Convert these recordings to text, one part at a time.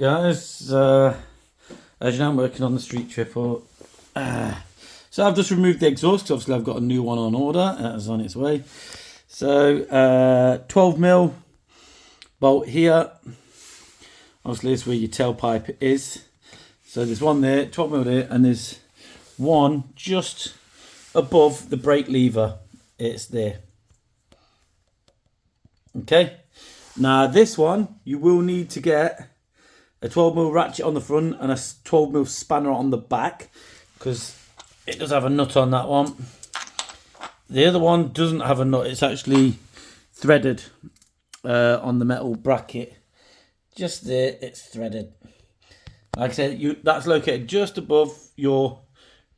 guys, as you know I'm working on the street triple. So I've just removed the exhaust, obviously I've got a new one on order, it's on its way. So 12mm bolt here, obviously this is where your tailpipe is. So there's one there, 12mm there, and there's one just above the brake lever, it's there. Okay, now this one you will need to get a 12mm ratchet on the front and a 12mm spanner on the back, because it does have a nut on that one. The other one doesn't have a nut, it's actually threaded on the metal bracket. Just there, it's threaded. Like I said, that's located just above your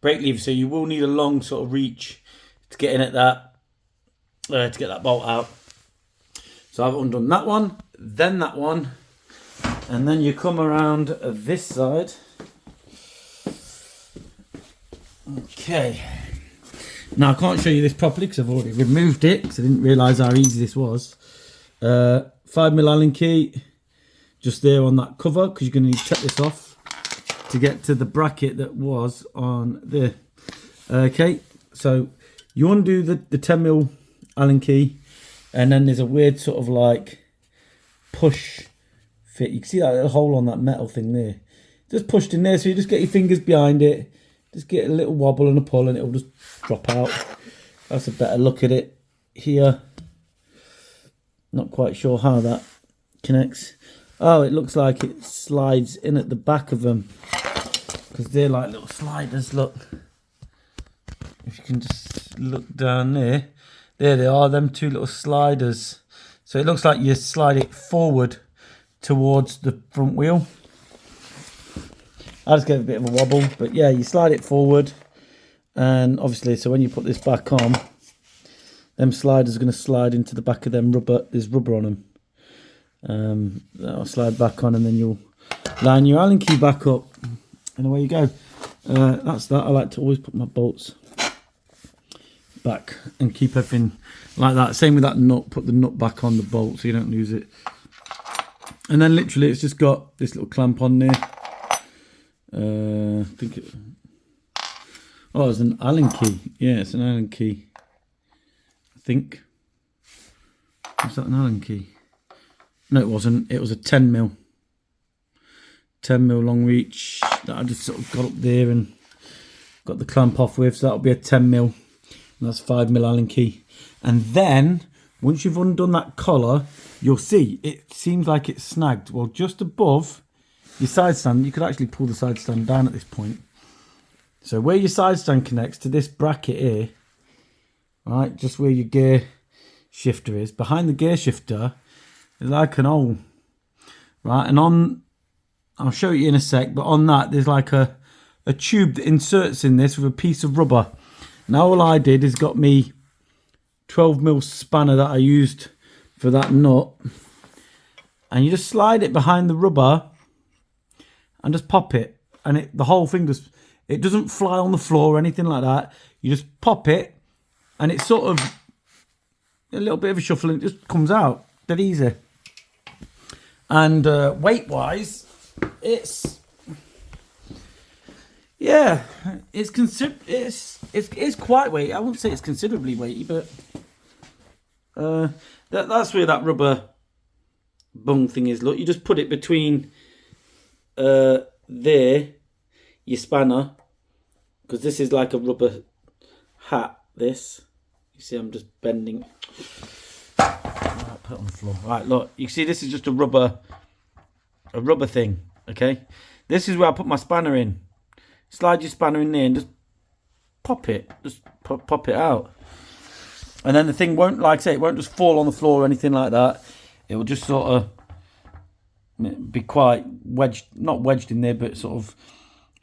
brake lever, so you will need a long sort of reach to get in at that, to get that bolt out. So I've undone that one, then that one, and then you come around this side. Okay. Now I can't show you this properly because I've already removed it because I didn't realise how easy this was. 5mm Allen key, just there on that cover, because you're going to need to take this off to get to the bracket that was on there. Okay, so you undo the 10mm Allen key, and then there's a weird sort of like push fit. You can see that little hole on that metal thing there. Just pushed in there, so you just get your fingers behind it, just get a little wobble and a pull, and it'll just drop out. That's a better look at it here. Not quite sure how that connects. Oh, it looks like it slides in at the back of them, because they're like little sliders. Look, if you can just look down there. There they are, them two little sliders. So it looks like you slide it forward towards the front wheel. I just gave it a bit of a wobble, but yeah, you slide it forward, and obviously, so when you put this back on, them sliders are going to slide into the back of them rubber. There's rubber on them. That'll slide back on, and then you'll line your Allen key back up, and away you go. That's that. I like to always put my bolts back and keep everything like that. Same with that nut, put the nut back on the bolt so you don't lose it. And then literally it's just got this little clamp on there. I think it, oh, it's an Allen key. Yeah, it's an Allen key, I think. Was that an Allen key? No, it wasn't. It was a 10mm long reach that I just sort of got up there and got the clamp off with. So that'll be a 10mm. And that's 5mm Allen key. And then once you've undone that collar, you'll see it seems like it's snagged. Well, just above your side stand, you could actually pull the side stand down at this point. So where your side stand connects to this bracket here, right, just where your gear shifter is, behind the gear shifter is like an hole, right? And on, I'll show you in a sec, but on that there's like a tube that inserts in this with a piece of rubber. Now all I did is got me 12mm spanner that I used for that nut, and you just slide it behind the rubber and just pop it, and the whole thing just, it doesn't fly on the floor or anything like that. You just pop it, and it's sort of a little bit of a shuffle, and it just comes out dead easy. And weight wise, it's, yeah, it's quite weighty. I wouldn't say it's considerably weighty, but that's where that rubber bung thing is. Look, you just put it between there, your spanner, because this is like a rubber hat. This, you see, I'm just bending. Right, put it on the floor. Right, look, you see, this is just a rubber thing. Okay, this is where I put my spanner in. Slide your spanner in there and just pop it. Just pop it out. And then the thing won't, like I say, it won't just fall on the floor or anything like that. It will just sort of be quite wedged, not wedged in there, but sort of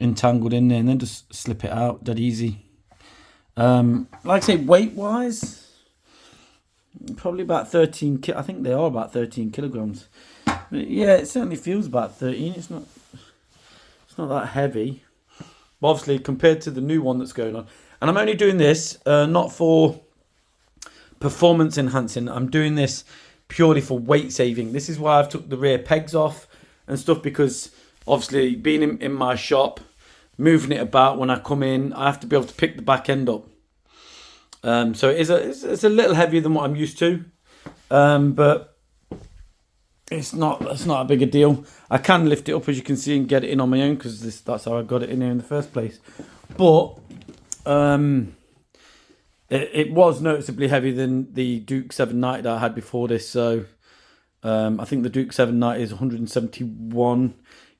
entangled in there, and then just slip it out dead easy. Like I say, weight-wise, probably about 13, I think they are about 13 kilograms. But yeah, it certainly feels about 13. It's not that heavy. But obviously, compared to the new one that's going on. And I'm only doing this not for performance enhancing. I'm doing this purely for weight saving. This is why I've took the rear pegs off. and stuff, because obviously being in my shop, moving it about when I come in, I have to be able to pick the back end up. So it's a little heavier than what I'm used to, but it's not a big a deal. I can lift it up, as you can see, and get it in on my own, because that's how I got it in here in the first place. But it was noticeably heavier than the Duke 790 that I had before this. So I think the Duke 790 is 171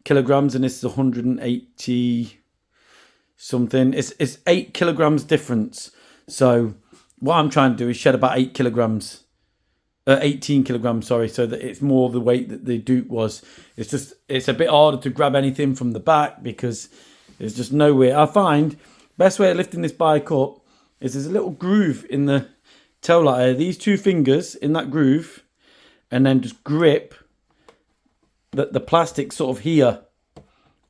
kilograms, and this is 180 something. It's 8 kilograms difference. So what I'm trying to do is shed about 8 kilograms, 18 kilograms, sorry, so that it's more of the weight that the Duke was. It's a bit harder to grab anything from the back, because there's just no way. I find best way of lifting this bike up is there's a little groove in the tail light here. These 2 fingers in that groove, and then just grip the plastic sort of here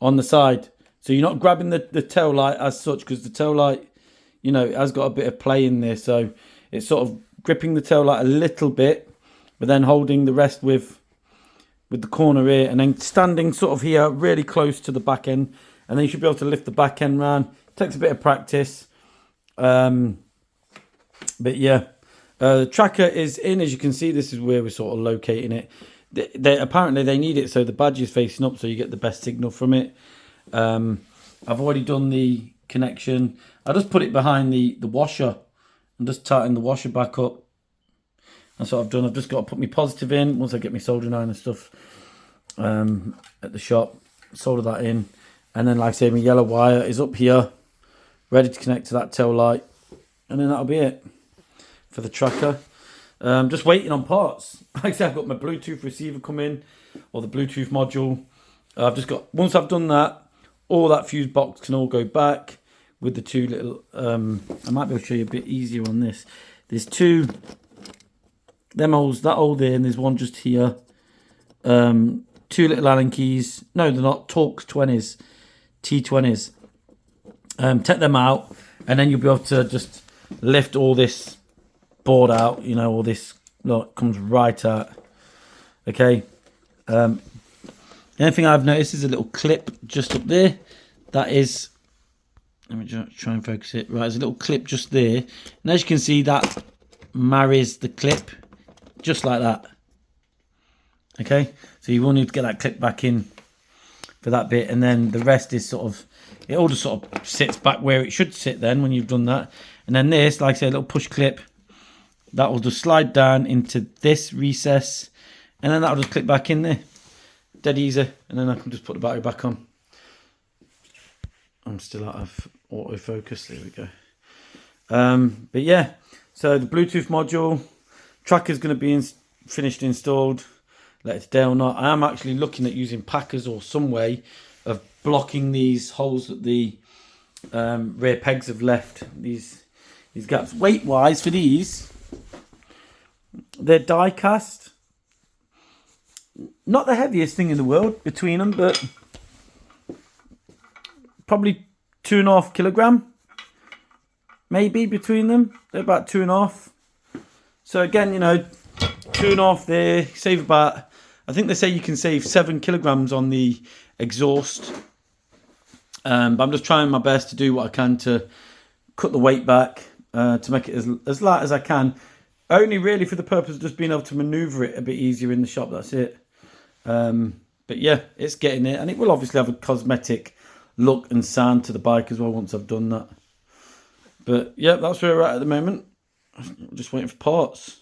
on the side. So you're not grabbing the tail light as such, because the tail light, you know, it has got a bit of play in there. So it's sort of gripping the tail light a little bit, but then holding the rest with the corner here, and then standing sort of here really close to the back end, and then you should be able to lift the back end round. It takes a bit of practice. But yeah, the tracker is in. As you can see, this is where we're sort of locating it. Apparently they need it so the badge is facing up, so you get the best signal from it. I've already done the connection. I just put it behind the washer and just tighten the washer back up. That's what I've done. I've just got to put my positive in once I get my soldering iron and stuff at the shop. Solder that in, and then, like I say, my yellow wire is up here, ready to connect to that tail light, and then that'll be it for the tracker. Just waiting on parts. Like I said, I've got my Bluetooth receiver coming, or the Bluetooth module. I've just got, once I've done that, all that fuse box can all go back with the 2 little, I might be able to show you a bit easier on this. There's 2, them holes, that hole there, and there's one just here. 2 little Allen keys. No, they're not, Torx 20s, T20s. Take them out, and then you'll be able to just lift all this board out. You know, all this, look, comes right out. Okay. The only thing I've noticed is a little clip just up there. That is, let me just try and focus it. Right, there's a little clip just there. And as you can see, that marries the clip just like that. Okay, so you will need to get that clip back in for that bit. And then the rest is sort of, it all just sort of sits back where it should sit then when you've done that. And then this, like I say, a little push clip, that will just slide down into this recess. And then that'll just clip back in there. Dead easy, and then I can just put the battery back on. I'm still out of autofocus. There we go. But yeah, so the Bluetooth module, tracker's going to be finished installed. Let it down or not. I am actually looking at using packers or some way of blocking these holes that the rear pegs have left. These gaps. Weight wise for these, they're die cast. Not the heaviest thing in the world between them, but probably 2.5 kilogram, maybe between them. They're about 2.5. So again, you know, 2.5 there, save about, I think they say you can save 7 kilograms on the exhaust. But I'm just trying my best to do what I can to cut the weight back, to make it as light as I can. Only really for the purpose of just being able to maneuver it a bit easier in the shop, that's it. But yeah, it's getting there, and it will obviously have a cosmetic look and sound to the bike as well once I've done that. But yeah, that's where we're at the moment. Just waiting for parts.